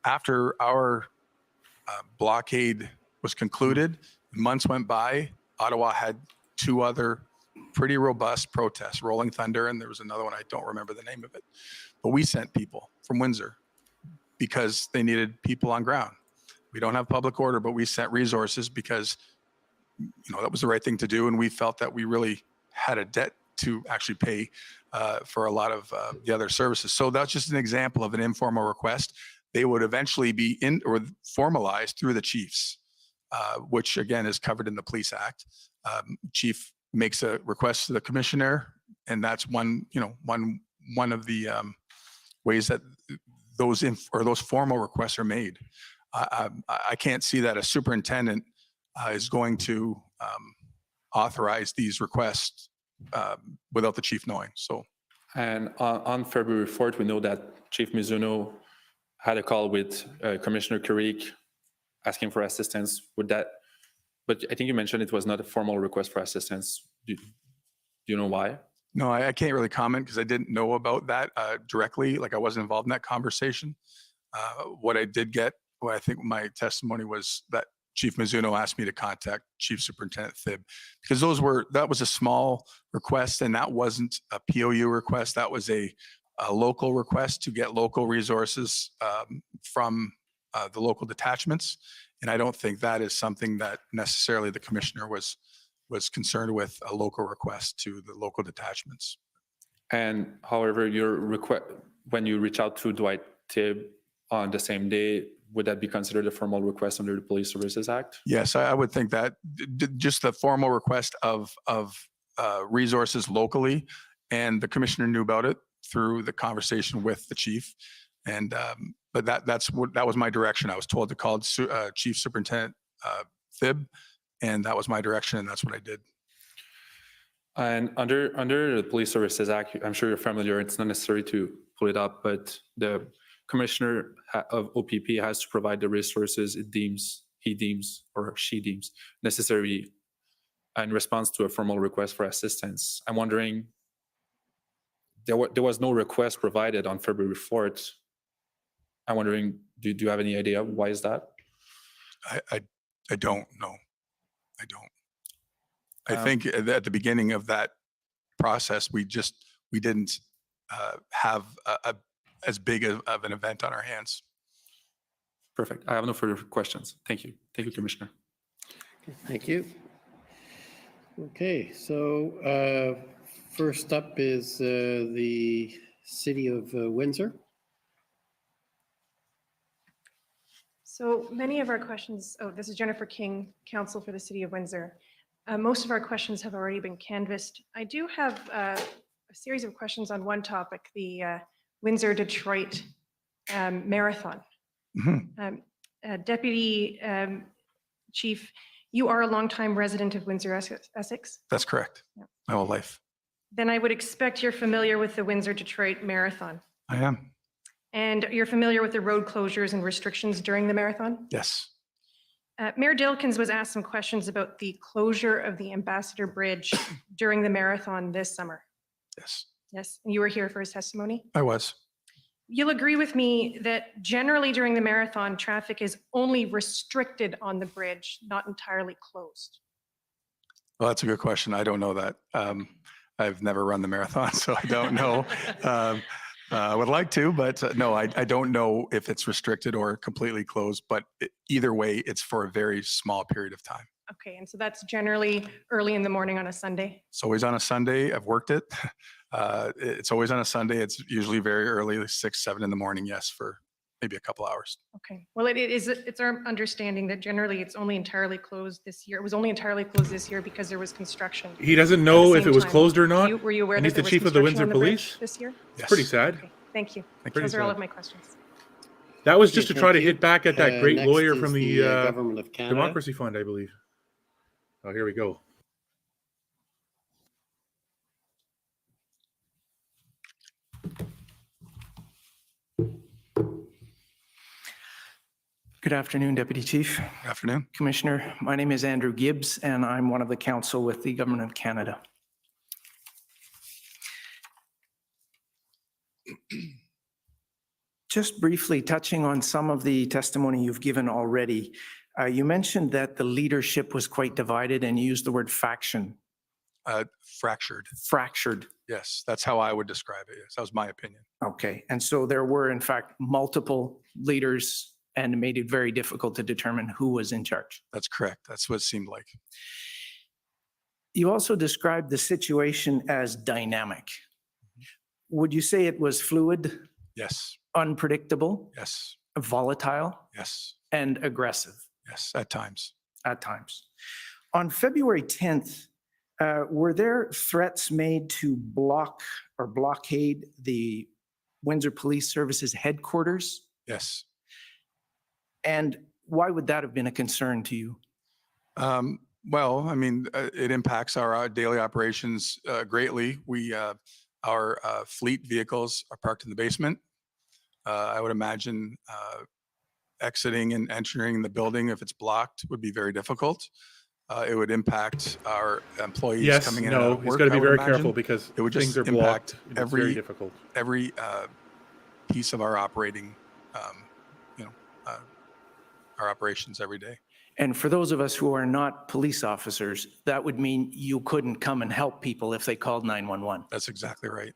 after our blockade was concluded, months went by, Ottawa had two other pretty robust protests, Rolling Thunder, and there was another one, I don't remember the name of it. But we sent people from Windsor because they needed people on ground. We don't have public order, but we sent resources because, that was the right thing to do. And we felt that we really had a debt to actually pay for a lot of the other services. So that's just an example of an informal request. They would eventually be formalized through the chiefs, which again is covered in the Police Act. Chief makes a request to the commissioner, and that's one of the ways that those formal requests are made. I can't see that a superintendent is going to authorize these requests without the chief knowing. So, and on February 4th, we know that Chief Mizuno had a call with Commissioner Carrick asking for assistance with that. But I think you mentioned it was not a formal request for assistance. Do you know why? No, I can't really comment because I didn't know about that directly. Like I wasn't involved in that conversation. What I did get, I think my testimony was that Chief Mizuno asked me to contact Chief Superintendent Thib because that was a small request, and that wasn't a POU request. That was a local request to get local resources from the local detachments. And I don't think that is something that necessarily the commissioner was concerned with, a local request to the local detachments. And however, your request, when you reach out to Dwight Tibb on the same day, would that be considered a formal request under the Police Services Act? Yes, I would think that just the formal request of resources locally, and the commissioner knew about it through the conversation with the chief. And but that was my direction. I was told to call Chief Superintendent Thib, and that was my direction, and that's what I did. And under the Police Services Act, I'm sure you're familiar. It's not necessary to pull it up, but the commissioner of OPP has to provide the resources he deems or she deems necessary in response to a formal request for assistance. I'm wondering, there was no request provided on February 4th. I'm wondering, do you have any idea why is that? I don't know. I don't. I think at the beginning of that process, we didn't have as big of an event on our hands. Perfect. I have no further questions. Thank you. Thank you, Commissioner. Thank you. Okay, so first up is the City of Windsor. So many of our questions, this is Jennifer King, Counsel for the City of Windsor. Most of our questions have already been canvassed. I do have a series of questions on one topic, the Windsor-Detroit Marathon. Mm-hmm. Deputy Chief, you are a longtime resident of Windsor, Essex? That's correct. Yeah. My whole life. Then I would expect you're familiar with the Windsor-Detroit Marathon. I am. And you're familiar with the road closures and restrictions during the marathon? Yes. Mayor Dilkins was asked some questions about the closure of the Ambassador Bridge during the marathon this summer. Yes. Yes, and you were here for his testimony? I was. You'll agree with me that generally during the marathon, traffic is only restricted on the bridge, not entirely closed. Well, that's a good question. I don't know that. I've never run the marathon, so I don't know. I would like to, but no, I don't know if it's restricted or completely closed, but either way, it's for a very small period of time. Okay, and so that's generally early in the morning on a Sunday? It's always on a Sunday. I've worked it. It's always on a Sunday. It's usually very early, like 6, 7 in the morning, yes, for maybe a couple hours. Okay, well, it's our understanding that generally it's only entirely closed this year. It was only entirely closed this year because there was construction. He doesn't know if it was closed or not. Were you aware and that he's the there chief was of the construction Windsor on Police this year? Yes. Pretty sad. Okay, thank you. Thank you. Those are all of my questions. That was just to try to hit back at that great Next lawyer is from the Government of Canada. Democracy Fund, I believe. Oh, here we go. Good afternoon, Deputy Chief. Good afternoon. Commissioner, my name is Andrew Gibbs, and I'm one of the counsel with the Government of Canada. Just briefly touching on some of the testimony you've given already, you mentioned that the leadership was quite divided and you used the word faction, Fractured. fractured. Yes, that's how I would describe it. Yes, that was my opinion. Okay, and so there were in fact multiple leaders and it made it very difficult to determine who was in charge. That's correct. That's what it seemed like. You also described the situation as dynamic. Would you say it was fluid, Yes, unpredictable, yes, volatile, yes, and aggressive yes, at times. at times? On February 10th, were there threats made to block or blockade the Windsor Police Service's headquarters? Yes. And why would that have been a concern to you? Well, I mean, it impacts our daily operations greatly. Our fleet vehicles are parked in the basement. I would imagine exiting and entering the building, if it's blocked, would be very difficult. It would impact our employees Yes, coming in and out no, of he's work. got to I be would very imagine. careful because It would just things are impact blocked. It's very every difficult. every piece of our operating, our operations every day. And for those of us who are not police officers, that would mean you couldn't come and help people if they called 911. That's exactly right.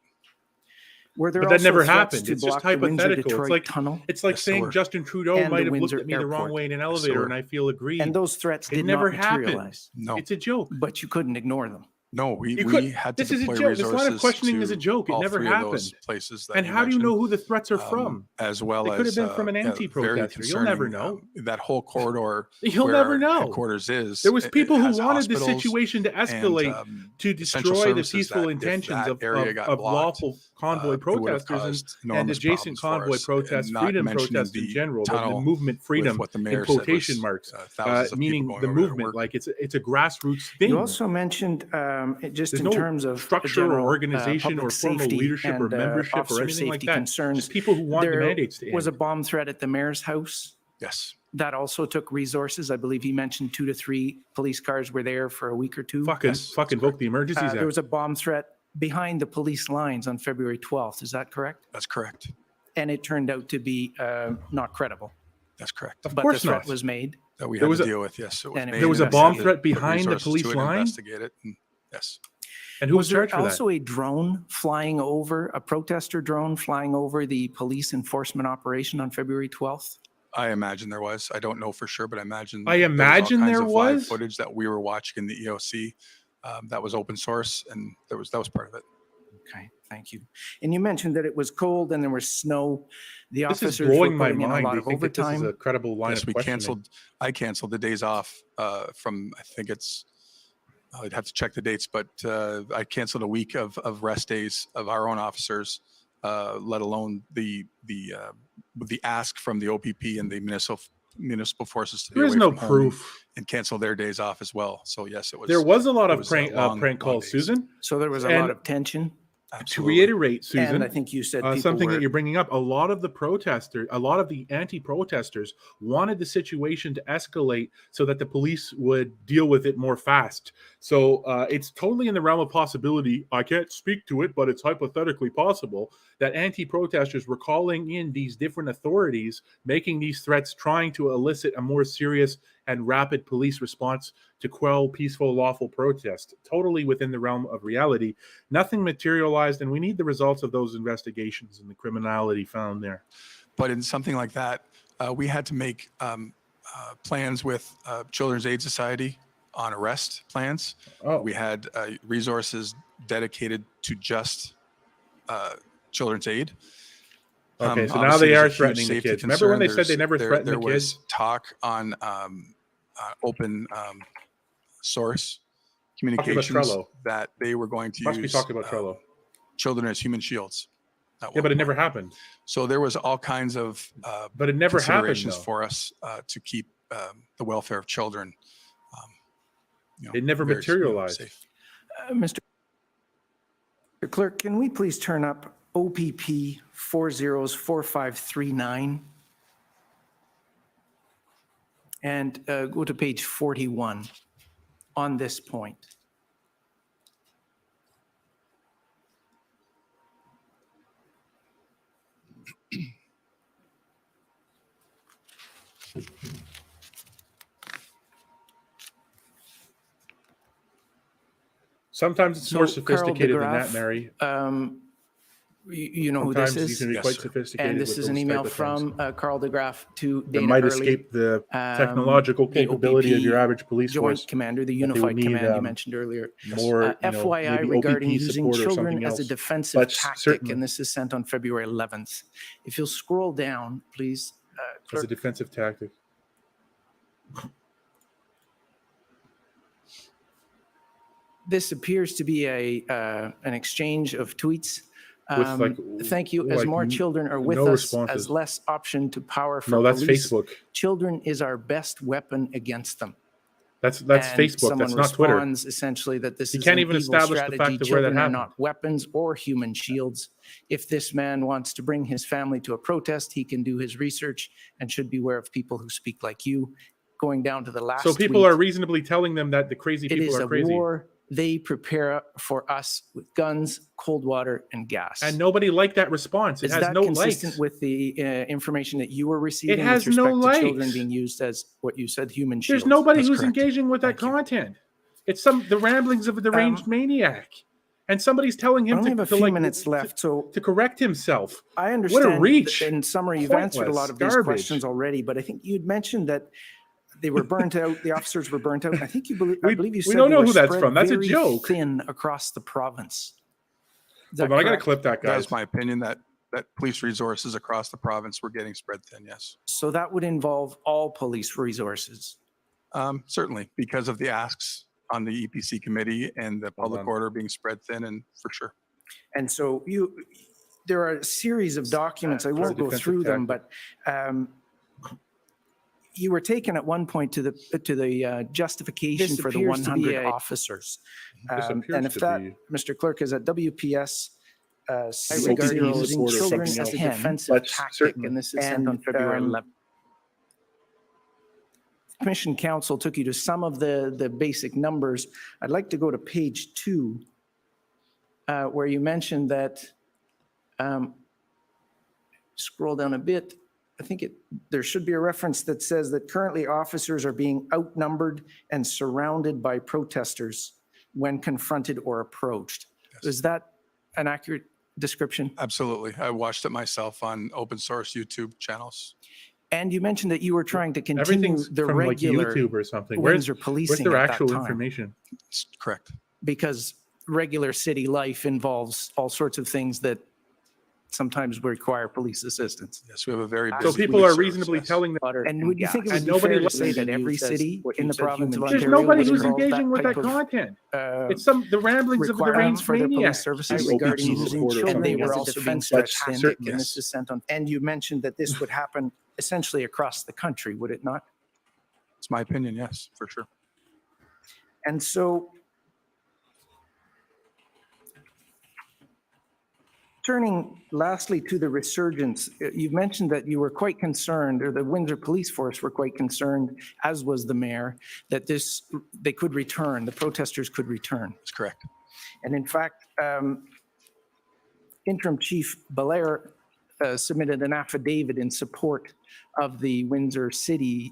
Were there But that also never threats happened. to It's just block the hypothetical. It's Windsor-Detroit like tunnel? it's like Yes, saying sir. Justin Trudeau And might the have looked Windsor at me the wrong Airport. way in an Yes, elevator, sir. and I feel aggrieved. And those threats It did never not happened. materialize, No, It's a joke. but you couldn't ignore them. no, we You could- had to this is a deploy joke. This resources line of questioning is a to joke. It all never three of those happened. places that And how do you know who the threats are from? as well They as could have been from an very anti-protester. You'll never concerning, know. that whole corridor. You'll where never our know. Headquarters is. There was it people who has wanted the hospitals situation to and, escalate to essential destroy the services peaceful that if intentions that of area got blocked, lawful convoy it would have protesters caused and enormous adjacent problems for convoy us, protests, and not freedom mentioning protests in the general, the tunnel movement with freedom what the in mayor said was, quotation marks, thousands of people meaning going the over there to movement, work. like it's a grassroots thing. You also mentioned, just There's in no terms of structure or general, organization public or formal safety leadership or and, membership or officer anything like safety that. concerns, Just people who want the there mandates to was a end. bomb threat at the mayor's house. Yes, That also took resources. I believe he mentioned 2 to 3 police cars were there for a week or two. Fucking Yes, that's invoke the Emergencies There Act. was a bomb threat behind the police lines on February 12th. Is that correct? that's correct. And it turned out to be not credible. That's correct. Of But course the threat not. was made. That we There had was to a- deal with. Yes, it was and it made. There was a and bomb we had to threat put behind the resources police to it, line? Investigate it. And yes, And who was Was there charged for that? also a drone flying over, a protester drone flying over the police enforcement operation on February 12th? I imagine there was. I don't know for sure, but I imagine. I there was all imagine kinds there of live was? footage that we were watching in the EOC. That was open source, and that was part of it. Okay, thank you. And you mentioned that it was cold and there was snow. The This is officers were blowing my putting in a mind. lot Do you of think that this is a overtime. credible line Yes, of we questioning? I canceled the days off from, I think it's, I'd have to check the dates, but I canceled a week of rest days of our own officers, let alone the ask from the OPP and the municipal forces to be There is away no from home proof. and cancel their days off as well. So yes, it was. There was a lot it of was, prank long calls, days. Susan. So there was a And- lot of tension. To Absolutely. reiterate, Susan, And I think you said people something that were, you're bringing up, a lot of the anti-protesters wanted the situation to escalate so that the police would deal with it more fast. So it's totally in the realm of possibility. I can't speak to it, but it's hypothetically possible that anti-protesters were calling in these different authorities, making these threats, trying to elicit a more serious and rapid police response to quell peaceful, lawful protest. Totally within the realm of reality. Nothing materialized, and we need the results of those investigations and the criminality found there. But in something like that, we had to make plans with Children's Aid Society on arrest plans. Oh, We had resources dedicated to just Children's Aid. okay. So now Obviously, they there's a are huge threatening the safety kids. Remember when they concern. said they never threatened there the was kids? talk on open source Talking about communications Trello. that they were going to Must be use talking about Trello. children as human shields. at Yeah, one but it point. never happened. So there was all kinds of But it never happened, considerations though. for us to keep the welfare of children. It never very, materialized. safe. Mr. Clerk, can we please turn up OPP 404539? And go to page 41 on this point. Sometimes it's So, more Carl sophisticated than that, DeGraaf, Mary. You know who this Sometimes you is? can be quite sophisticated. And this with is an those email type of things from Carl DeGraaf to that Dana might Earley, escape the um, technological the capability of your OPP average police Joint force. Commander, the that they would unified need, command you mentioned earlier. More, FYI maybe regarding OPP using support or children something as a else. defensive But tactic, certainly. and this is sent on February 11th. If you'll scroll down, please, As a Clerk. defensive tactic. This appears to be an exchange of tweets. With, like, Thank you. As like, more children are with no us, responses. as less option to power for No, that's police. Facebook. Children is our best weapon against them. That's And Facebook. someone That's not Twitter. responds essentially that this You is can't an even evil establish the strategy. fact of where that Children are happened. not weapons or human shields. If this man wants to bring his family to a protest, he can do his research and should beware of people who speak like you. Going down to the last So people tweet, are reasonably telling them that the crazy it people is are a crazy. war they prepare for us with guns, cold water, and gas. And nobody liked that response. It Is has that no consistent likes. with the information that you were receiving has with no respect to children likes. being used as what you said, human shields? There's nobody That's who's correct. engaging with that Thank you. content. It's the ramblings of a deranged maniac. And somebody's telling I him only to, have a to few like minutes left, so to correct himself. I understand. What a reach. In summary, you've answered a lot of these Pointless questions garbage. already, but I think you'd mentioned that they were burnt out. The officers were burnt out. I think I believe you we said don't they know were who that's spread from. That's a very joke. thin across the province. Is that Hold on, I got to correct? clip that, That guys. was my opinion that police resources across the province were getting spread thin, yes. So that would involve all police resources. Certainly, because of the asks on the EPC committee and the public on. order being spread thin, and for sure. And so there are a series of documents. I won't go defensive through them, tactic. but you were taken at one point to the justification This for the appears to be 100 a- officers. This And appears if to that, be Mr. Clerk, is at WPS regarding regarding using support or children something as a else. defensive But tactic, certainly. and this is sent on February 11th. Commission Council took you to some of the basic numbers. I'd like to go to page 2, where you mentioned that, scroll down a bit, I think there should be a reference that says that currently officers are being outnumbered and surrounded by protesters when confronted or approached. Yes. Is that an accurate description? Absolutely. I watched it myself on open source YouTube channels. And you mentioned that you were trying to continue Everything's the from like regular YouTube or something. Where's Windsor policing their at that actual time, information? It's correct. because regular city life involves all sorts of things that sometimes require police assistance. Yes, we have a very So busy people police are service, reasonably yes. telling them. And would you think it would And be nobody fair to listens say to that every city in the province of There's Ontario nobody would who's call engaging with type that of, content. uh, It's the ramblings of a requirements deranged for their police maniac. services I will regarding absolutely using support it. children And they as were a also defensive being tactic, stretched, and yes. this is sent on. And you mentioned that this would happen essentially across the country, would it not? It's my opinion, yes, for sure. And so, turning lastly to the resurgence, you've mentioned that you were quite concerned, or the Windsor Police Force were quite concerned, as was the mayor, that they could return, the protesters could return. That's correct. And in fact, Interim Chief Belair submitted an affidavit in support of the Windsor City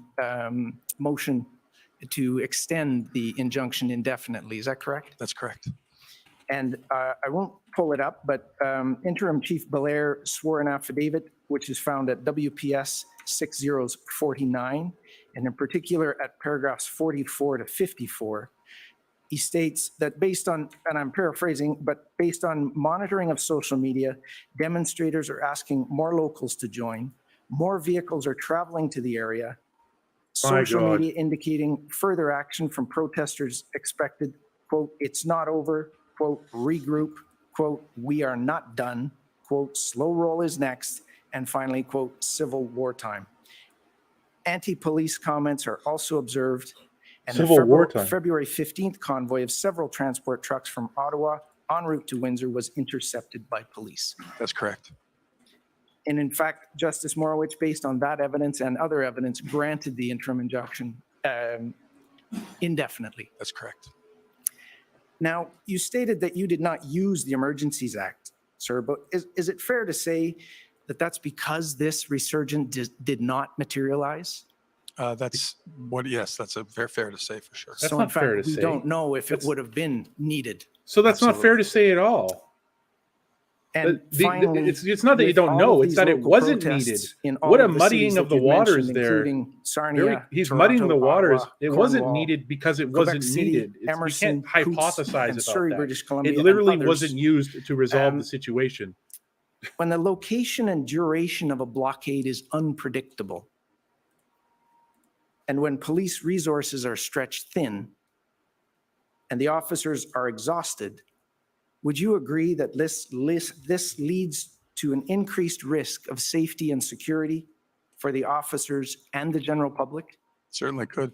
motion to extend the injunction indefinitely. Is that correct? That's correct. And I won't pull it up, but Interim Chief Belair swore an affidavit, which is found at WPS 6049, and in particular at paragraphs 44 to 54. He states that based on, and I'm paraphrasing, but based on monitoring of social media, demonstrators are asking more locals to join, more vehicles are traveling to the area, My social God. media indicating further action from protesters expected, quote, it's not over, quote, regroup, quote, we are not done, quote, slow roll is next, and finally, quote, civil wartime. Anti-police comments are also observed, and the Civil wartime. February 15th convoy of several transport trucks from Ottawa en route to Windsor was intercepted by police. That's correct. And in fact, Justice Morowitz, based on that evidence and other evidence, granted the interim injunction indefinitely. That's correct. Now, you stated that you did not use the Emergencies Act, sir, but is it fair to say that that's because this resurgence did not materialize? That's what, yes, that's a fair to say for sure. That's So in not fair fact, to we say. don't know if it That's- would have been needed. So that's not fair to say at all. And The- finally, it's not that you with don't all know, of it's these that it local wasn't protests needed. in all What a of the muddying cities of that the you mentioned, waters there. including Sarnia, He's muddying the Toronto, waters. Ottawa, It wasn't Cornwall, needed because it Quebec wasn't City, needed. You Emerson, can't Coutts, hypothesize and about Surrey, that. British Columbia, It and literally others. wasn't used to resolve the Um, situation. When the location and duration of a blockade is unpredictable, and when police resources are stretched thin, and the officers are exhausted, would you agree that this leads to an increased risk of safety and security for the officers and the general public? Certainly could.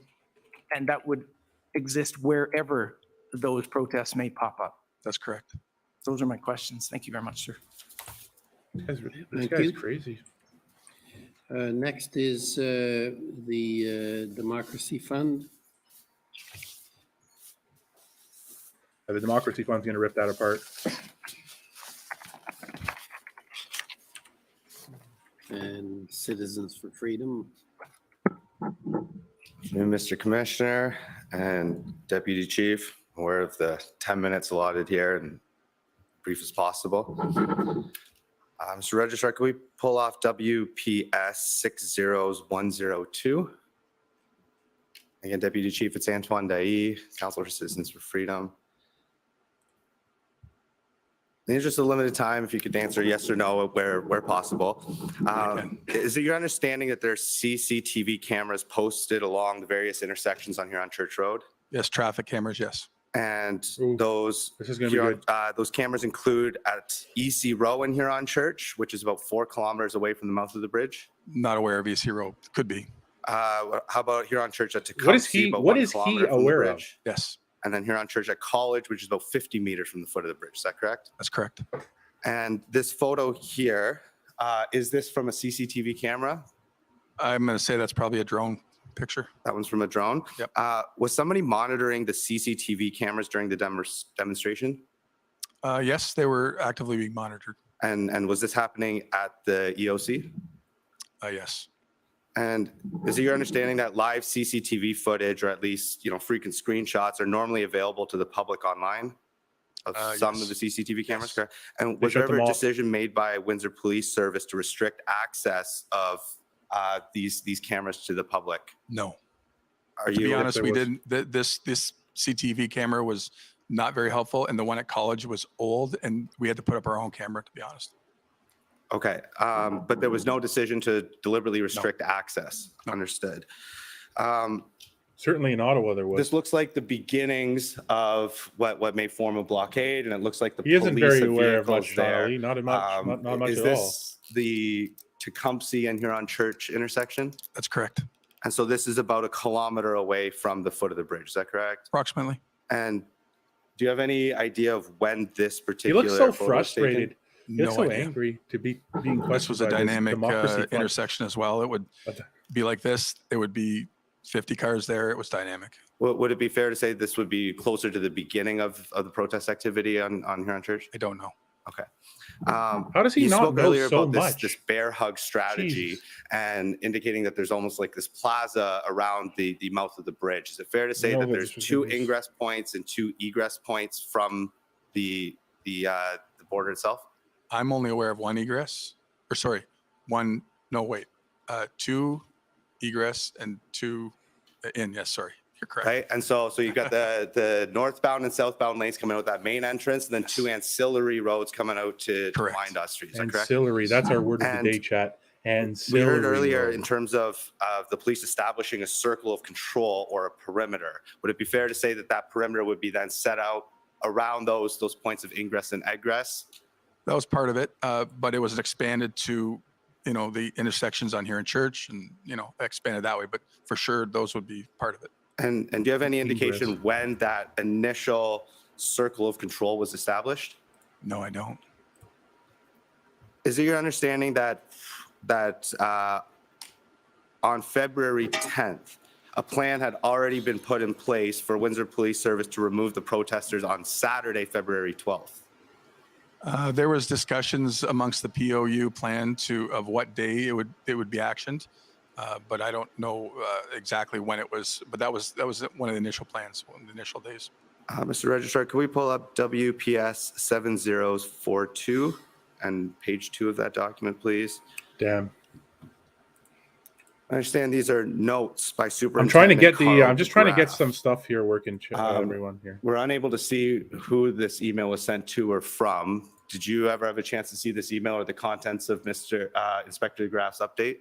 And that would exist wherever those protests may pop up? That's correct. Those are my questions. Thank you very much, sir. This Thank guy's you. crazy. Next is the Democracy Fund. The Democracy Fund's going to rip that apart. And Citizens for Freedom. Mr. Commissioner and Deputy Chief, aware of the 10 minutes allotted here and brief as possible. Mr. Registrar, can we pull off WPS 60102? Again, Deputy Chief, it's Antoine Dailly, Council for Citizens for Freedom. In the interest of limited time, if you could answer yes or no where possible. Is it your understanding that there's CCTV cameras posted along the various intersections on Huron Church Road? Yes, traffic cameras, yes. And Ooh, those this is gonna be good. those cameras include at EC Row in Huron Church, which is about 4 kilometers away from the mouth of the bridge. Not aware of EC Road. Could be. How about Huron Church at Tecumseh? What is he- about what 1 is he kilometer from the aware of? bridge? Yes, And then Huron Church at College, which is about 50 meters from the foot of the bridge. Is that correct? that's correct. And this photo here, is this from a CCTV camera? I'm going to say that's probably a drone picture. That one's from a drone. Yep. Was somebody monitoring the CCTV cameras during the demonstration? Yes, they were actively being monitored. And was this happening at the EOC? Yes, And is it your understanding that live CCTV footage, or at least, frequent screenshots, are normally available to the public online of some Yes. of the CCTV cameras? Yes. Correct. And They was shut there ever them a off. decision made by Windsor Police Service to restrict access of these cameras to the public? no. Are To be you? honest, there we was- didn't. This CTV camera was not very helpful, and the one at College was old, and we had to put up our own camera. To be honest, Okay, but there was no decision to deliberately restrict access. No. Understood. Certainly in Ottawa there was. This looks like the beginnings of what may form a blockade, and it looks like the He isn't police very and aware of vehicles much, there. Donnelly. Not much. Not much Is at all. this the Tecumseh and Huron Church intersection? that's correct. And so this is about 1 kilometer away from the foot of the bridge. Is that correct? Approximately. And do you have any idea of when this He particular? looks so photo was taken? frustrated. He No looks so idea. angry to be being questioned. This was a by dynamic Democracy Fund. intersection as well. It would But- be like this. It would be 50 cars there. It was dynamic. Would it be fair to say this would be closer to the beginning of the protest activity on Huron Church? I don't know. Okay. How does he You not spoke know earlier so about this, much? this bear hug strategy Jeez. and indicating that there's almost like this plaza around the mouth of the bridge. Is it fair to say No, that that there's this was 2 in this- ingress points and 2 egress points from the border itself? I'm only aware of 1 egress, or sorry, 1. No, wait, 2 egress and 2 in. Yes, sorry, you're correct. Right, and so you've got the northbound and southbound lanes coming out that main entrance, and then 2 ancillary roads coming out to Correct. Wyandotte Street. Is that correct? Ancillary. That's our word of And the day, chat. We Ancillary. heard earlier road. in terms of the police establishing a circle of control or a perimeter. Would it be fair to say that that perimeter would be then set out around those points of ingress and egress? That was part of it, but it was expanded to, the intersections on here in Church, and expanded that way. But for sure, those would be part of it. And do you have any indication Egress. when that initial circle of control was established? No, I don't. Is it your understanding that on February 10th, a plan had already been put in place for Windsor Police Service to remove the protesters on Saturday, February 12th? There was discussions amongst the POU plan of what day it would be actioned. But I don't know exactly when it was, but that was one of the initial plans, one of the initial days. Mr. Registrar, can we pull up WPS 7042 and page 2 of that document, please? Damn. I understand these are notes by I'm Superintendent trying to get Carl I'm just trying to get DeGraff. some stuff here working, everyone here. We're unable to see who this email was sent to or from. Did you ever have a chance to see this email or the contents of Mr. Inspector DeGraff's update?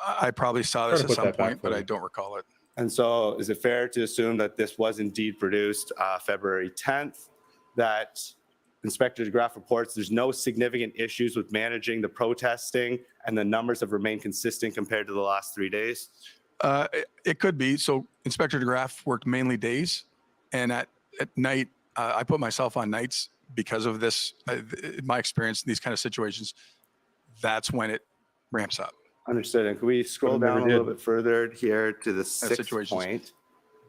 I probably saw Try this to at put some that back point, for but you. I don't recall it. And so is it fair to assume that this was indeed produced February 10th, that Inspector DeGraff reports there's no significant issues with managing the protesting and the numbers have remained consistent compared to the last 3 days? It could be. So Inspector DeGraff worked mainly days, and at night, I put myself on nights because of this. My experience in these kind of situations, that's when it ramps up. Understood. And can we scroll But it never down a little did. bit further here to the 6th situations. point?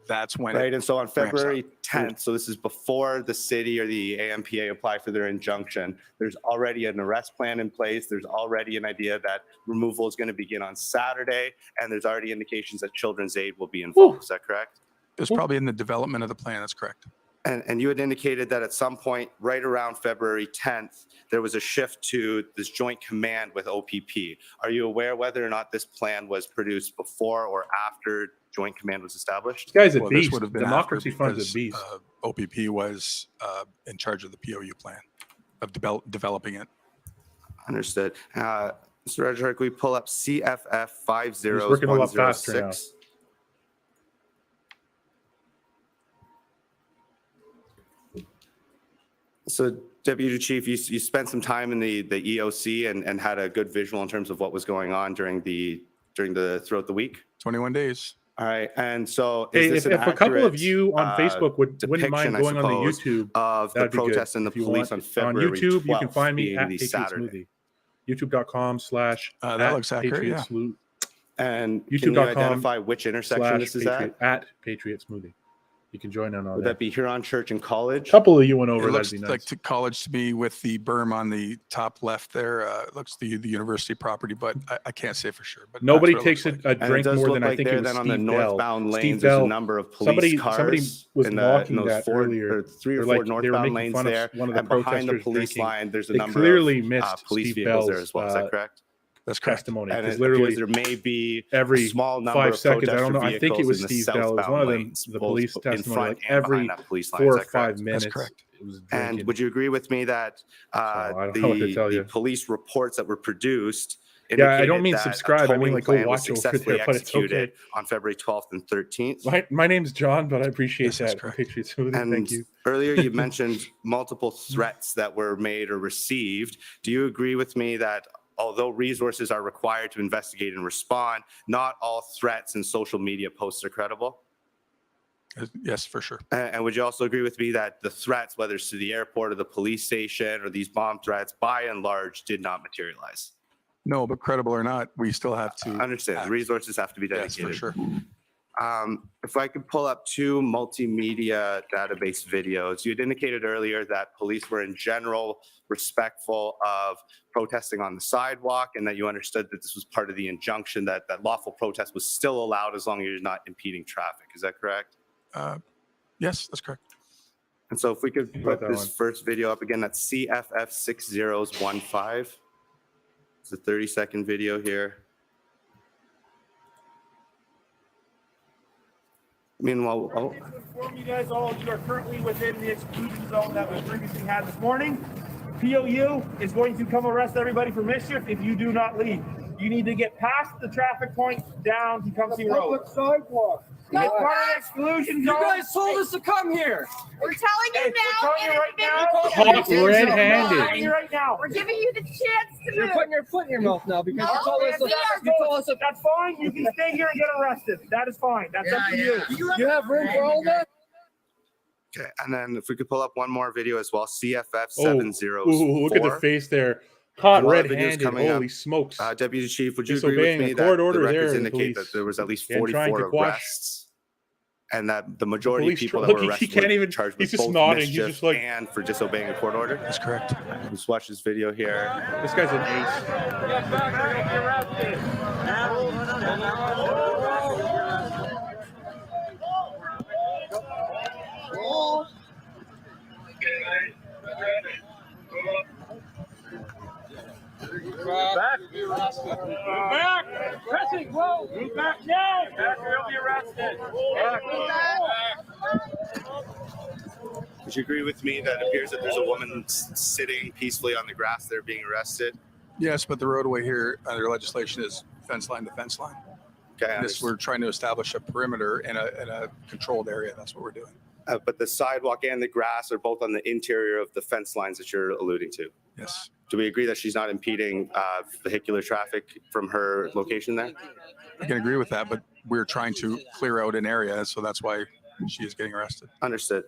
That's when Right, it and so on ramps up. February 10th, so this is before the city or the AMPA apply for their injunction, there's already an arrest plan in place. There's already an idea that removal is going to begin on Saturday, and there's already indications that Children's Aid will be involved. Is that correct? It was probably in the development of the plan. That's correct. And you had indicated that at some point, right around February 10th, there was a shift to this joint command with OPP. Are you aware whether or not this plan was produced before or after joint command was established? This guy's a Well, this beast. would have been Democracy after Fund's a because, beast. OPP was in charge of the POU plan of developing it. Understood. Mr. Registrar, can we pull up CFF He's working a lot faster now. 50106? So, Deputy Chief, you spent some time in the EOC and had a good visual in terms of what was going on throughout the week. 21 days. All right, and so Hey, is if this an a couple of accurate, you on Facebook wouldn't mind depiction, I going on the suppose, YouTube of the that'd be good. protests and the If you police want. on February YouTube, you can 12th find me being at the Patriot Saturday? Smoothie. YouTube.com/ That looks accurate, Patriot yeah. Smoothie. And can you YouTube.com identify which intersection this is at Patriot Smoothie. You can join in on Would that. that be Huron Church and College? A couple of you went It over. looks That'd be nice. like to college to me with the berm on the top left there. It looks the university property, but I can't say for sure. But Nobody that's what it takes looks a And it drink does more look than I like think there it was then on the Steve Bell. northbound Steve lanes, there's a Bell. number of police Somebody cars was in mocking those that earlier. 3 or Or 4 like they were northbound making lanes fun of there, one of the and behind the protesters police drinking. line, there's a They number clearly of missed police Steve vehicles there Bell's, as well. Is that correct? That's correct. testimony And because it literally appears there may be every a small number 5 of seconds, I protester don't know. I think it vehicles was in the Steve Bell. It was southbound one of lanes, the both police in testimony. front Like and every behind that police line. 4 Is or that correct? 5 minutes, correct. it was And drinking. would you agree with me that I don't know what to tell the you. police reports that were produced Yeah, I don't indicated mean that a subscribe. I mean, towing like, go plan was watch over successfully there, but it's executed okay. on February 12th and 13th? My name's John, but I appreciate This is that. correct. Patriot Smoothie, And thank you. earlier you mentioned multiple threats that were made or received. Do you agree with me that although resources are required to investigate and respond, not all threats and social media posts are credible? Yes, for sure. And would you also agree with me that the threats, whether it's to the airport or the police station or these bomb threats, by and large, did not materialize? No, but credible or not, we still have to I understand. act. The resources have to be Yes, dedicated. for sure. If I could pull up 2 multimedia database videos, you had indicated earlier that police were in general respectful of protesting on the sidewalk and that you understood that this was part of the injunction that lawful protest was still allowed as long as you're not impeding traffic. Is that correct? Yes, that's correct. And so if we could Got put that this one. first video up again, that's CFF 6015. It's a 30-second video here. Meanwhile, To inform you guys all, you are currently within the exclusion zone that was previously had this morning. POU is going to come arrest everybody for mischief if you do not leave. You need to get past the traffic point down to come see Road. Sidewalk. It's part of the exclusion You zone. guys told us to come here. We're telling you Hey, now, we're telling you and right it's now. been- Caught We're red-handed. telling you right now. We're giving you the chance to You're move. putting your foot in your mouth now because No, you told us we are you told us That's fine. You can stay here and get arrested. That is fine. That's up to you. you have room for all that. okay, and then if we could pull up one more video as well, CFF Oh, 704. ooh, look at the face there. Caught A lot of videos red-handed. coming up. Holy smokes. Deputy Chief, would you agree Disobeying with me a that court the order there, records the indicate police. that there was at least And trying 44 to quash- arrests and that the majority of police people tr- that look, were he arrested can't were even- charged he's with just both nodding. He's mischief just like- and for disobeying a court order? That's correct. Let's watch this video here. This guy's an ace. Back. Pressing, whoa. Move back now. Back or you'll be arrested. Would you agree with me that it appears that there's a woman sitting peacefully on the grass there being arrested? Yes, but the roadway here under legislation is fence line to fence line. Okay, I This, we're trying to establish a perimeter in a controlled area. That's what we're doing. but the sidewalk and the grass are both on the interior of the fence lines that you're alluding to. Yes. Do we agree that she's not impeding vehicular traffic from her location there? I can agree with that, but we're trying to clear out an area, so that's why she is getting arrested. Understood.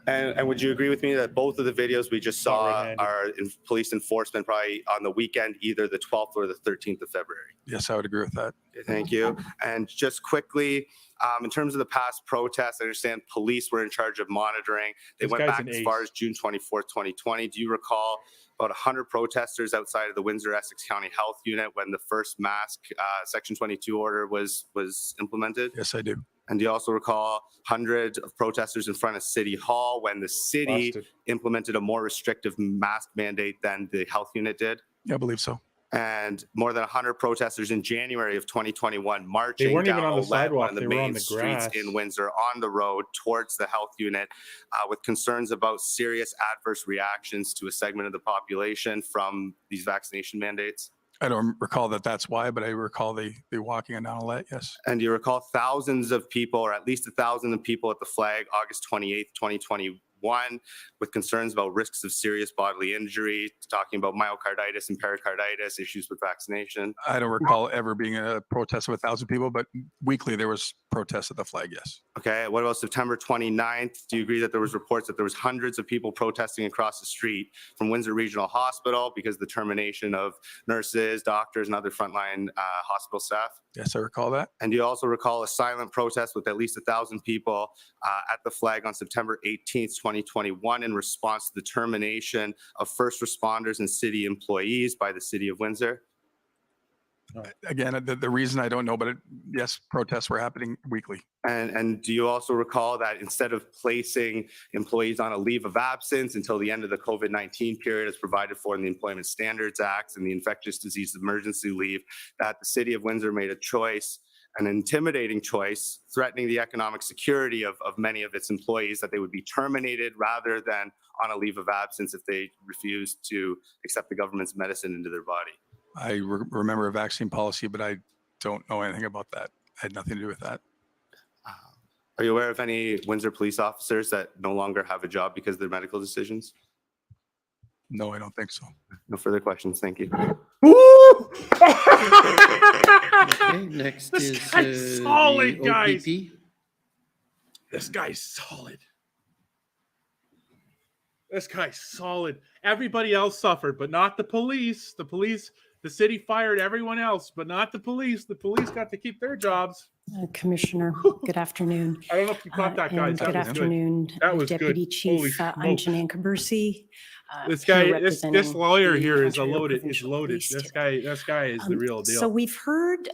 And would you agree with me that both of the videos we just saw are in police enforcement probably on the weekend, either the 12th or the 13th of February? Yes, I would agree with that. Okay, thank you. And just quickly, in terms of the past protests, I understand police were in charge of monitoring. They This went guy's back an as ace. far as June 24th, 2020. Do you recall about 100 protesters outside of the Windsor Essex County Health Unit when the first mask Section 22 order was implemented? Yes, I do. And do you also recall hundreds of protesters in front of City Hall when the city Busted. implemented a more restrictive mask mandate than the health unit did? Yeah, I believe so. And more than 100 protesters in January of 2021 marching weren't down even on the Olette, one sidewalk, of the they were on main the streets grass. in Windsor, on the road towards the health unit with concerns about serious adverse reactions to a segment of the population from these vaccination mandates. I don't recall that that's why, but I recall the walking on Donelette. Yes. And you recall thousands of people, or at least 1,000 of people at the flag, August 28th, 2021, with concerns about risks of serious bodily injury, talking about myocarditis and pericarditis, issues with vaccination. I don't recall ever being a protest of 1,000 people, but weekly there was protests at the flag. Yes. Okay, what about September 29th? Do you agree that there was reports that there was hundreds of people protesting across the street from Windsor Regional Hospital because of the termination of nurses, doctors, and other frontline hospital staff? Yes, I recall that. And do you also recall a silent protest with at least 1,000 people at the flag on September 18th, 2021 in response to the termination of first responders and city employees by the city of Windsor? Again, the reason I don't know, but yes, protests were happening weekly. And do you also recall that instead of placing employees on a leave of absence until the end of the COVID-19 period as provided for in the Employment Standards Act and the Infectious Disease Emergency Leave, that the city of Windsor made a choice, an intimidating choice, threatening the economic security of many of its employees, that they would be terminated rather than on a leave of absence if they refused to accept the government's medicine into their body? I remember a vaccine policy, but I don't know anything about that. I had nothing to do with that. Are you aware of any Windsor police officers that no longer have a job because of their medical decisions? No, I don't think so. No further questions. Thank you. Okay, next This is guy's solid, the guys. OPP. This guy's solid. This guy's solid. Everybody else suffered, but not the police. The city fired everyone else, but not the police. The police got to keep their jobs. Commissioner, good afternoon. I don't know if you caught that, guys. And That good was good. afternoon, That was good. Deputy Holy Chief smokes. Anjanin Kabursi. This here guy, this representing lawyer the here is Ontario loaded. Is Provincial loaded. Police This today. guy is the real deal. So we've heard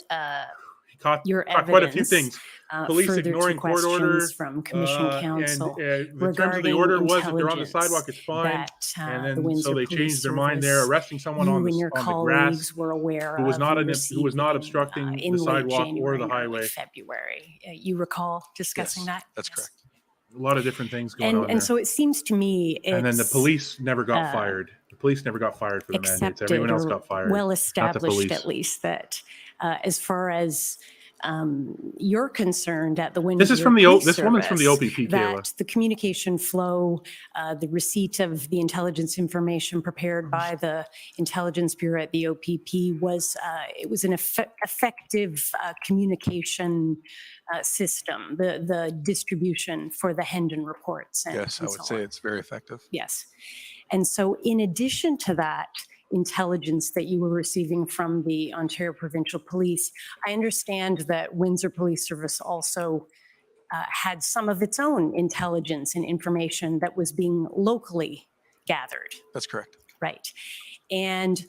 He caught your quite a few evidence, things. Police further to ignoring court order. questions from Commission Counsel And the terms of the regarding order was if they're on the intelligence sidewalk, it's fine. that And the then so Windsor they Police changed their mind there, Service, arresting someone you on and your the grass colleagues were aware who was of not and who was not received obstructing in the late sidewalk or January the and early highway. February. You recall discussing Yes, that? that's Yes. correct. A lot of different things going on And there. so it seems to me And then the it's police never got uh, fired. The police never got fired for the mandates. accepted Everyone else or got fired. well police. established at least that as far as you're concerned at the Windsor This is from the Police this woman's from the Service, OPP, Kayla. that the communication flow, the receipt of the intelligence information prepared by the Intelligence Bureau at the OPP was it was an effective communication system, the distribution for the Hendon reports. Yes, I and would so say on. it's very effective. Yes. And so in addition to that intelligence that you were receiving from the Ontario Provincial Police, I understand that Windsor Police Service also had some of its own intelligence and information that was being locally gathered, That's correct. right? And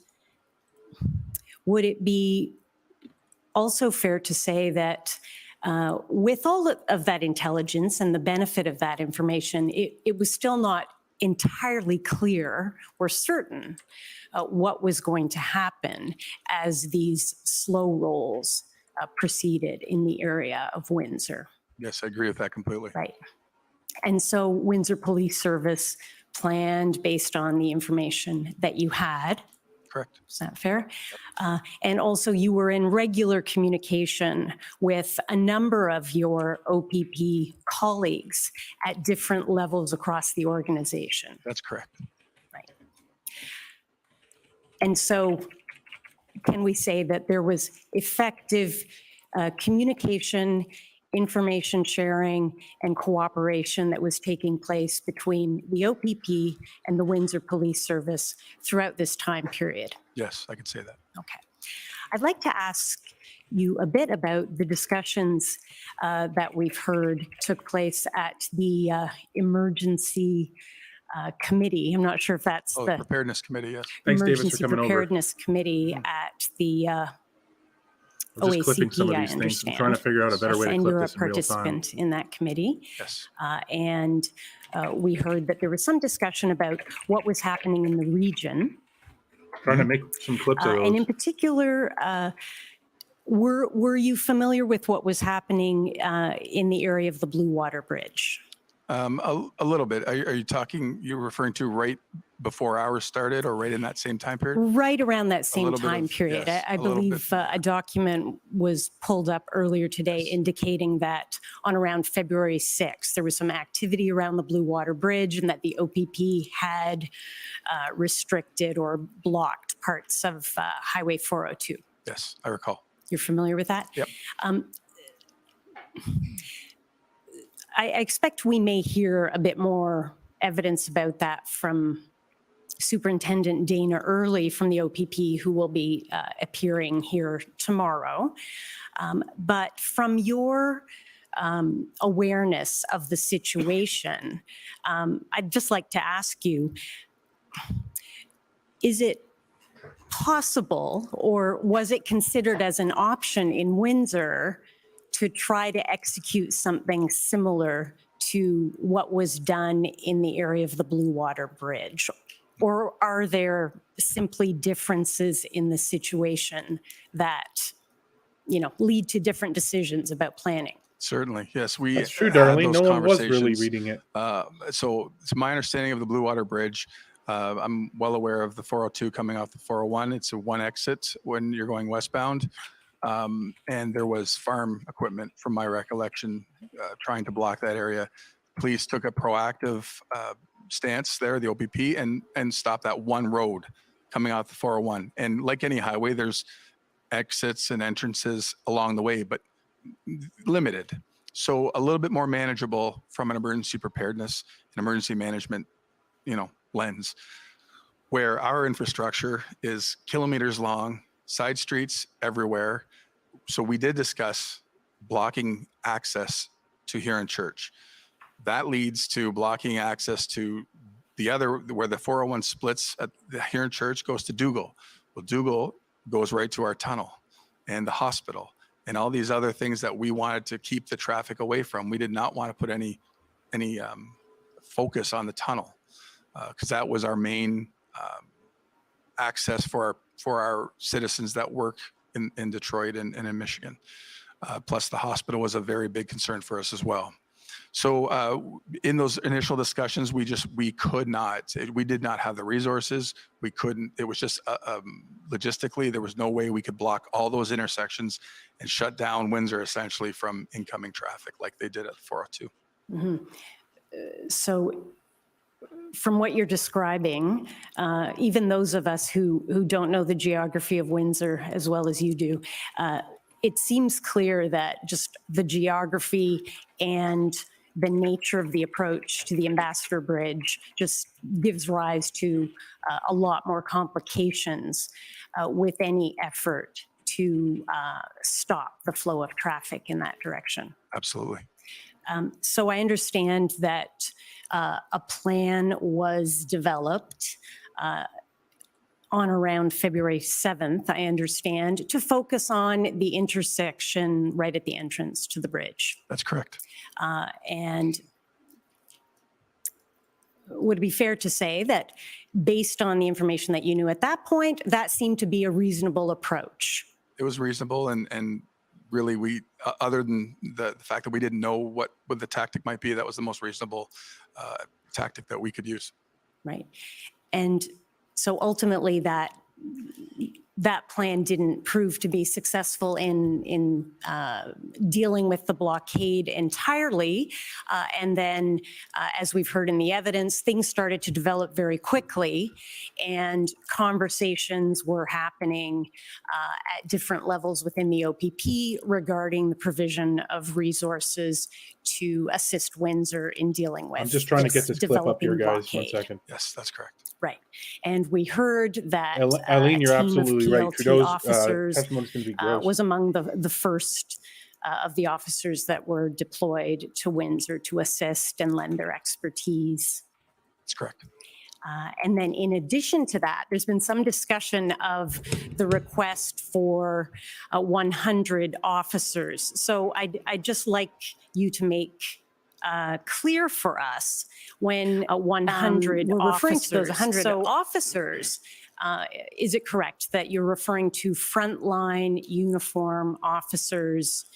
would it be also fair to say that with all of that intelligence and the benefit of that information, it was still not entirely clear or certain what was going to happen as these slow rolls proceeded in the area of Windsor. Yes, I agree with that completely. Right. And so Windsor Police Service planned based on the information that you had. Correct. Is that fair? And also you were in regular communication with a number of your OPP colleagues at different levels across the organization. That's correct. Right. And so can we say that there was effective communication, information sharing, and cooperation that was taking place between the OPP and the Windsor Police Service throughout this time period? Yes, I could say that. Okay. I'd like to ask you a bit about the discussions that we've heard took place at the emergency committee. I'm not sure if that's Oh, the preparedness committee, yes. Thanks, Davis, for emergency coming over. preparedness committee at the I'm just clipping some of OACP, I these things. I'm understand. trying to figure out a better way to And clip you're a this in real time. participant in that committee. Yes. And we heard that there was some discussion about what was happening in the region. Trying to make some clips of And in those. particular, were you familiar with what was happening in the area of the Blue Water Bridge? A little bit. Are you talking, you're referring to right before ours started or right in that same time period? Right around that same little bit time of- period. yes, I a little believe a document was pulled up earlier today indicating that on around February 6th, there was some activity around the Blue Water Bridge and that the OPP had restricted or blocked parts of Highway 402. Yes, I recall. You're familiar with that? Yep. I expect we may hear a bit more evidence about that from Superintendent Dana Earley from the OPP, who will be appearing here tomorrow. But from your awareness of the situation, I'd just like to ask you, is it possible or was it considered as an option in Windsor to try to execute something similar to what was done in the area of the Blue Water Bridge? Or are there simply differences in the situation that, lead to different decisions about planning? Certainly, yes. We That's true, had Darlene. those No one was really conversations. reading it. So it's my understanding of the Blue Water Bridge. I'm well aware of the 402 coming off the 401. It's a one exit when you're going westbound. And there was farm equipment, from my recollection, trying to block that area. Police took a proactive stance there, the OPP, and stopped that one road coming out the 401. And like any highway, there's exits and entrances along the way, but limited. So a little bit more manageable from an emergency preparedness and emergency management, lens, where our infrastructure is kilometers long, side streets everywhere. So we did discuss blocking access to Huron Church. That leads to blocking access to the other, where the 401 splits at the Huron Church goes to Dougal. Well, Dougal goes right to our tunnel and the hospital and all these other things that we wanted to keep the traffic away from. We did not want to put any focus on the tunnel because that was our main access for our citizens that work in Detroit and in Michigan. Plus the hospital was a very big concern for us as well. So in those initial discussions, we did not have the resources. We couldn't, it was just logistically, there was no way we could block all those intersections and shut down Windsor essentially from incoming traffic like they did at 402. Mm-hmm. So from what you're describing, even those of us who don't know the geography of Windsor as well as you do, it seems clear that just the geography and the nature of the approach to the Ambassador Bridge just gives rise to a lot more complications with any effort to stop the flow of traffic in that direction. Absolutely. So I understand that a plan was developed on around February 7th, I understand, to focus on the intersection right at the entrance to the bridge. That's correct. And would it be fair to say that based on the information that you knew at that point, that seemed to be a reasonable approach? It was reasonable, and really we, other than the fact that we didn't know what the tactic might be, that was the most reasonable tactic that we could use. Right. And so ultimately that plan didn't prove to be successful in dealing with the blockade entirely. And then, as we've heard in the evidence, things started to develop very quickly, and conversations were happening at different levels within the OPP regarding the provision of resources to assist Windsor in dealing with. I'm just trying to get its this clip up here, developing guys. One blockade. second. Yes, that's correct. Right. And we heard that Eileen, you're a team of absolutely right. PLT Trudeau's officers testimony is going to be gross. was among the first of the officers that were deployed to Windsor to assist and lend their expertise. That's correct. And then in addition to that, there's been some discussion of the request for 100 officers. So I'd just like you to make clear for us when 100 we're referring to those officers. 100 officers. Is it correct that you're referring to frontline uniform officers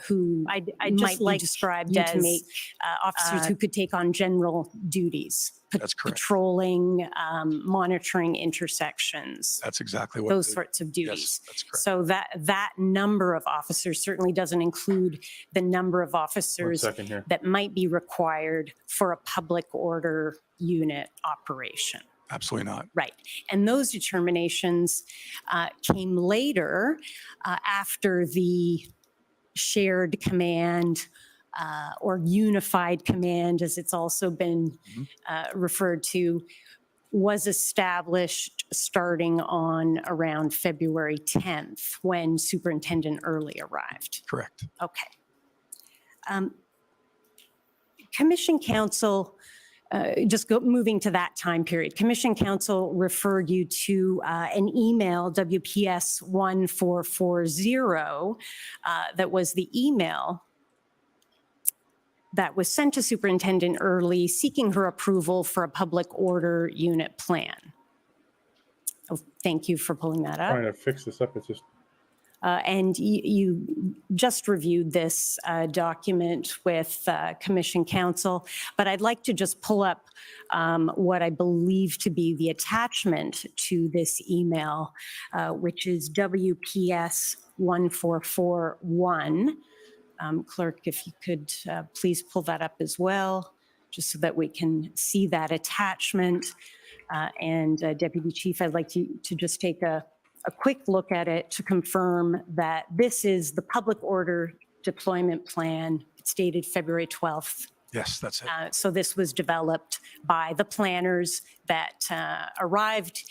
who I'd might just be like described you as to make, officers who could take on general duties? That's correct. Patrolling, monitoring intersections, That's exactly what. those sorts of duties. Yes, that's correct. So that number of officers certainly doesn't include the number of 1 officers second here. that might be required for a public order unit operation. Absolutely not. Right. And those determinations came later after the shared command or unified command, as it's also been referred to, was established starting on around February 10th when Superintendent Earley arrived. Correct. Okay. Commission Council, moving to that time period, Commission Council referred you to an email, WPS 1440, that was the email that was sent to Superintendent Earley seeking her approval for a public order unit plan. Oh, thank you for pulling that up. Trying to fix this up. It's just And you just reviewed this document with Commission Council, but I'd like to just pull up what I believe to be the attachment to this email, which is WPS 1441. Clerk, if you could please pull that up as well, just so that we can see that attachment. And Deputy Chief, I'd like to just take a quick look at it to confirm that this is the public order deployment plan. It's dated February 12th. Yes, that's it. So this was developed by the planners that arrived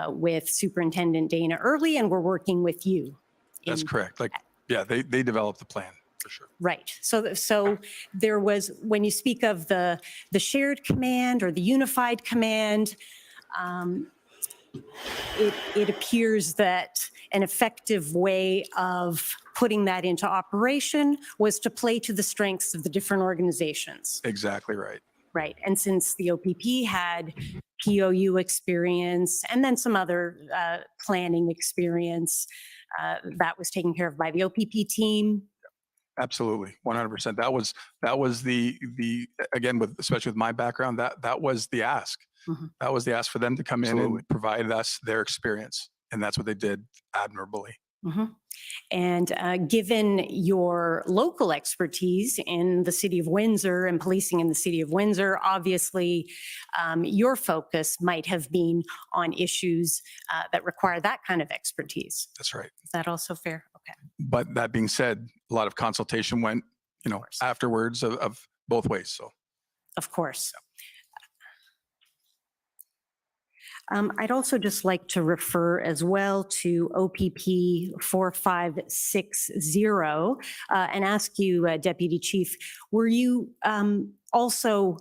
with Superintendent Dana Earley, and we're working with you. That's correct. Like, yeah, they developed the plan for sure. Right. So there was, when you speak of the shared command or the unified command, it appears that an effective way of putting that into operation was to play to the strengths of the different organizations. Exactly right. Right. And since the OPP had POU experience and then some other planning experience, that was taken care of by the OPP team. Absolutely, 100%. That was the again, especially with my background, that was the ask. Mhm. That was the ask for them to come in Absolutely. and provide us their experience, and that's what they did admirably. Mhm. And given your local expertise in the city of Windsor and policing in the city of Windsor, obviously your focus might have been on issues that require that kind of expertise. That's right. Is that also fair? Okay. But that being said, a lot of consultation went, course. afterwards of both ways. So Of course. I'd also just like to refer as well to OPP 4560 and ask you, Deputy Chief, were you also,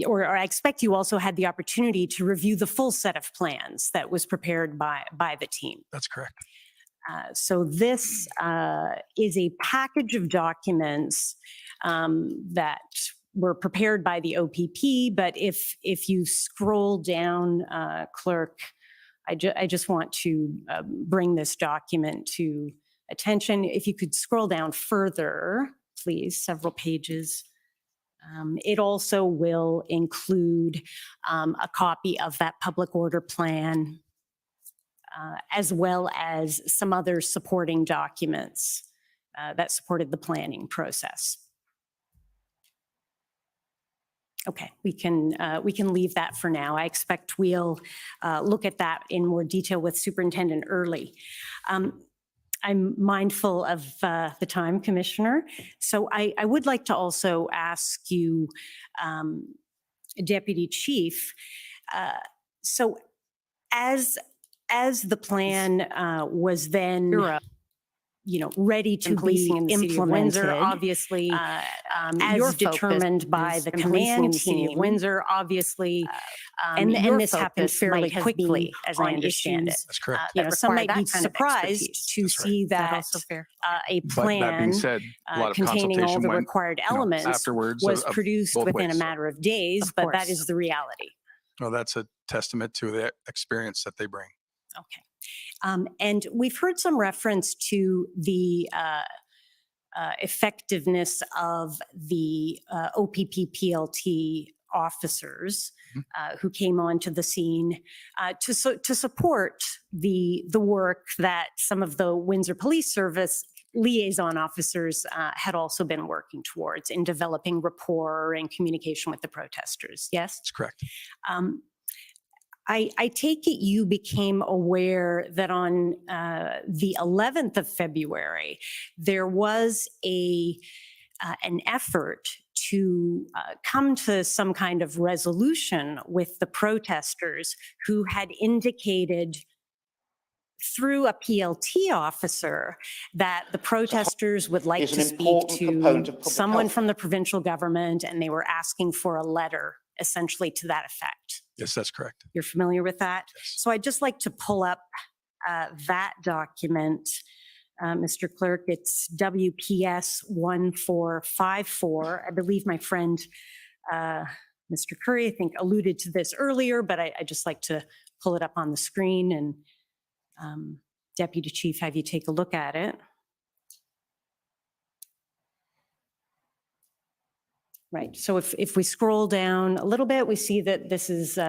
or I expect you also had the opportunity to review the full set of plans that was prepared by the team. That's correct. So this is a package of documents that were prepared by the OPP, but if you scroll down, Clerk, I just want to bring this document to attention. If you could scroll down further, please, several pages. It also will include a copy of that public order plan, as well as some other supporting documents that supported the planning process. Okay, we can leave that for now. I expect we'll look at that in more detail with Superintendent Earley. I'm mindful of the time, Commissioner. So I would like to also ask you, Deputy Chief, so as the plan was then ready to be implemented, obviously, as determined by the command team, Windsor, obviously, and this happened fairly quickly, as I understand it. That's correct. Some might be surprised to see that a But that being plan said, a lot of containing all consultation the went, required you know, elements afterwards was of produced both within a ways. matter of days, but that is the reality. Well, that's a testament to the experience that they bring. Okay. And we've heard some reference to the effectiveness of the OPP PLT officers who came onto the scene to support the work that some of the Windsor Police Service liaison officers had also been working towards in developing rapport and communication with the protesters. Yes? That's correct. I take it you became aware that on the 11th of February, there was an effort to come to some kind of resolution with the protesters who had indicated through a PLT officer that the protesters would like to speak to someone from the provincial government, and they were asking for a letter essentially to that effect. Yes, that's correct. You're familiar with that? Yes. So I'd just like to pull up that document, Mr. Clerk. It's WPS 1454. I believe my friend, Mr. Curry, I think alluded to this earlier, but I'd just like to pull it up on the screen and Deputy Chief, have you take a look at it. Right. So if we scroll down a little bit, we see that this is